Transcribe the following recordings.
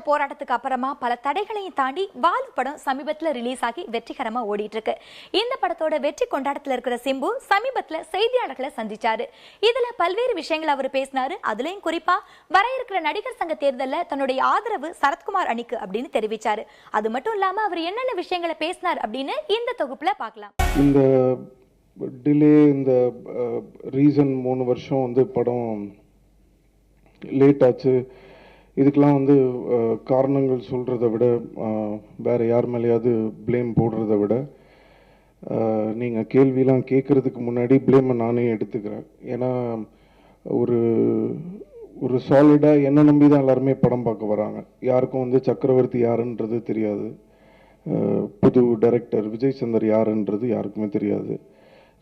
போராட்டத்துக்கு அப்புறமா பல தடைகளையும் தாண்டி வாலு படம் சமீபத்துல ரிலீஸ் ஆகி வெற்றிகரமா ஓடிட்டு இருக்கு. இந்த படத்தோட வெற்றி கொண்டாட்டத்துல இருக்கிற சிம்பு சமீபத்துல செய்தியாளர்களை சந்திச்சாரு. இதுல பல்வேறு விஷயங்கள் அவர் பேசினாரு. அதுலயும் குறிப்பா வர இருக்கிற நடிகர் சங்க தேர்தல்ல தன்னுடைய ஆதரவு சரத்குமார் அணிக்கு அப்படின்னு தெரிவிச்சாரு. அது மட்டும் இல்லாம அவர் என்னென்ன விஷயங்களை பேசினார் அப்படின்னு இந்த தொகுப்புல பார்க்கலாம். இந்த டிலே, இந்த ரீசன் 3 வருஷம் வந்து படம் லேட் ஆச்சு. இதுக்கெல்லாம் வந்து காரணங்கள் சொல்கிறத விட வேறு யார் மேலேயாவது ப்ளேம் போடுறத விட நீங்கள் கேள்வியெலாம் கேட்குறதுக்கு முன்னாடி ப்ளேமை நானே எடுத்துக்கிறேன். ஏன்னா ஒரு ஒரு சாலிடாக என்னை நம்பி தான் எல்லாருமே படம் பார்க்க வராங்க. யாருக்கும் வந்து சக்கரவர்த்தி யாருன்றது தெரியாது, புது டைரக்டர் விஜய் சந்தர் யாருன்றது யாருக்குமே தெரியாது.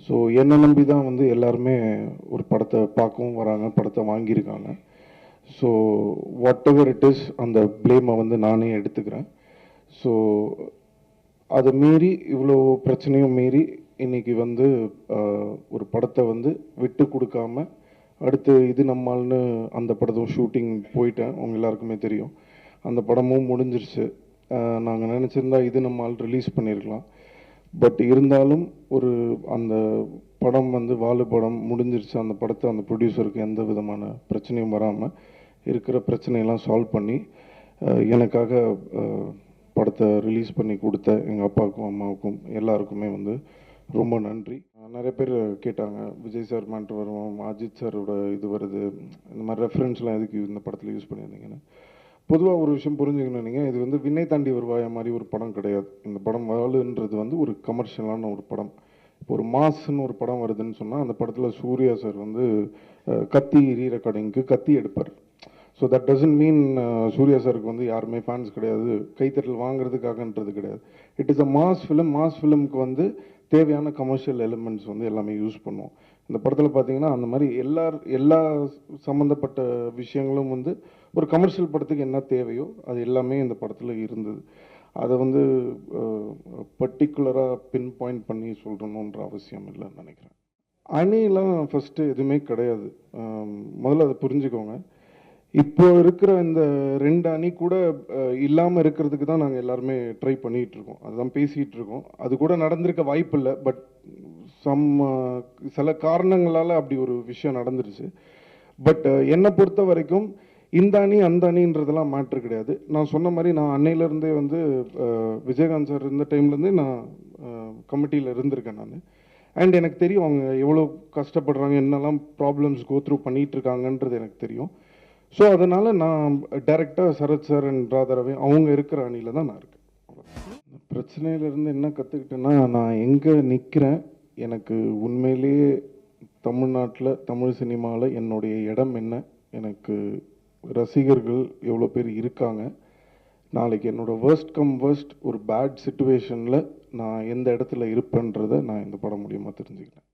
ஸோ என்னை நம்பி தான் வந்து எல்லாருமே ஒரு படத்தை பார்க்கவும் வராங்க, படத்தை வாங்கியிருக்காங்க. So what ever it is, அந்த ப்ளேமை வந்து நானே எடுத்துக்கிறேன். ஸோ அதை மீறி, இவ்வளோ பிரச்சனையும் மீறி இன்றைக்கி வந்து ஒரு படத்தை வந்து விட்டு கொடுக்காம அடுத்து இது நம்மால்னு அந்த படத்தும் ஷூட்டிங் போயிட்டேன். அவங்க எல்லாருக்குமே தெரியும். அந்த படமும் முடிஞ்சிருச்சு. நாங்கள் நினச்சிருந்தா இது நம்மால் ரிலீஸ் பண்ணியிருக்கலாம். பட் இருந்தாலும் ஒரு அந்த படம் வந்து வாலு படம் முடிஞ்சிருச்சு. அந்த படத்தை அந்த ப்ரொடியூசருக்கு எந்த விதமான பிரச்சனையும் வராமல் இருக்கிற பிரச்சனையெல்லாம் சால்வ் பண்ணி எனக்காக படத்தை ரிலீஸ் பண்ணி கொடுத்த எங்கள் அப்பாவுக்கும் அம்மாவுக்கும் எல்லாருக்குமே வந்து ரொம்ப நன்றி. நிறைய பேர் கேட்டாங்க, விஜய் சார் மேட்ரு வரும், அஜித் சாரோட இது வருது, இந்த மாதிரி ரெஃபரன்ஸ்லாம் எதுக்கு இந்த படத்தில் யூஸ் பண்ணியிருந்தீங்கன்னு. பொதுவாக ஒரு விஷயம் புரிஞ்சுக்கணும். நீங்கள் இது வந்து விண்ணை தாண்டி வருவாய மாதிரி ஒரு படம் கிடையாது. இந்த படம் வாலுன்றது வந்து ஒரு கமர்ஷியலான ஒரு படம். இப்போ ஒரு மாஸ்ன்னு ஒரு படம் வருதுன்னு சொன்னால் அந்த படத்தில் சூர்யா சார் வந்து கத்தி ரீரெக்கார்டிங்க்கு கத்தி எடுப்பார். So that doesn't mean Suriya சாருக்கு வந்து யாருமே ஃபேன்ஸ் கிடையாது, கைத்தட்டல் வாங்குறதுக்காகன்றது கிடையாது. It is a mass film. Mass ஃபிலிமுக்கு வந்து தேவையான கமர்ஷியல் எலிமெண்ட்ஸ் வந்து எல்லாமே யூஸ் பண்ணுவோம். இந்த படத்தில் பார்த்தீங்கன்னா அந்த மாதிரி எல்லா சம்மந்தப்பட்ட விஷயங்களும் வந்து ஒரு கமர்ஷியல் படத்துக்கு என்ன தேவையோ அது எல்லாமே இந்த படத்தில் இருந்தது. அதை வந்து பர்டிகுலராக பின் பாயிண்ட் பண்ணி சொல்கிறணுன்ற அவசியம் இல்லைன்னு நினைக்கிறேன். அணிலாம் ஃபஸ்ட்டு எதுவுமே கிடையாது. முதல்ல அதை புரிஞ்சுக்கோங்க. இப்போ இருக்கிற இந்த 2 அணி கூட இல்லாமல் இருக்கிறதுக்கு தான் நாங்கள் எல்லாருமே ட்ரை பண்ணிகிட்டு இருக்கோம். அதுதான் பேசிகிட்டு இருக்கோம். அது கூட நடந்திருக்க வாய்ப்பு இல்லை. பட் சில காரணங்களால் அப்படி ஒரு விஷயம் நடந்துருச்சு. பட் என்னை பொறுத்த வரைக்கும் இந்த அணி அந்த அணின்றதெல்லாம் மேட்ரு கிடையாது. நான் சொன்ன மாதிரி நான் அன்னையிலேருந்தே வந்து விஜயகாந்த் சார் இருந்த டைம்லேருந்தே நான் கமிட்டியில் இருந்திருக்கேன் நான். அண்ட் எனக்கு தெரியும் அவங்க எவ்வளோ கஷ்டப்படுறாங்க, என்னெல்லாம் ப்ராப்ளம்ஸ் கோத்ரூ பண்ணிகிட்டு இருக்காங்கன்றது எனக்கு தெரியும். ஸோ அதனால் நான் டைரெக்டாக சரத் சார் அண்ட் ராதாரவி அவங்க இருக்கிற அணியில் தான் நான் இருக்கேன். பிரச்சனையிலேருந்து என்ன கற்றுக்கிட்டேன்னா, நான் எங்கே நிற்கிறேன், எனக்கு உண்மையிலேயே தமிழ்நாட்டில் தமிழ் சினிமாவில் என்னுடைய இடம் என்ன, எனக்கு ரசிகர்கள் எவ்வளோ பேர் இருக்காங்க, நாளைக்கு என்னோடய வேர்ஸ்ட் கம் வேர்ஸ்ட் ஒரு பேட் சிச்சுவேஷனில் நான் எந்த இடத்துல இருப்பேன்றதை நான் இந்த படம் மூலியமாக தெரிஞ்சுக்கிட்டேன்.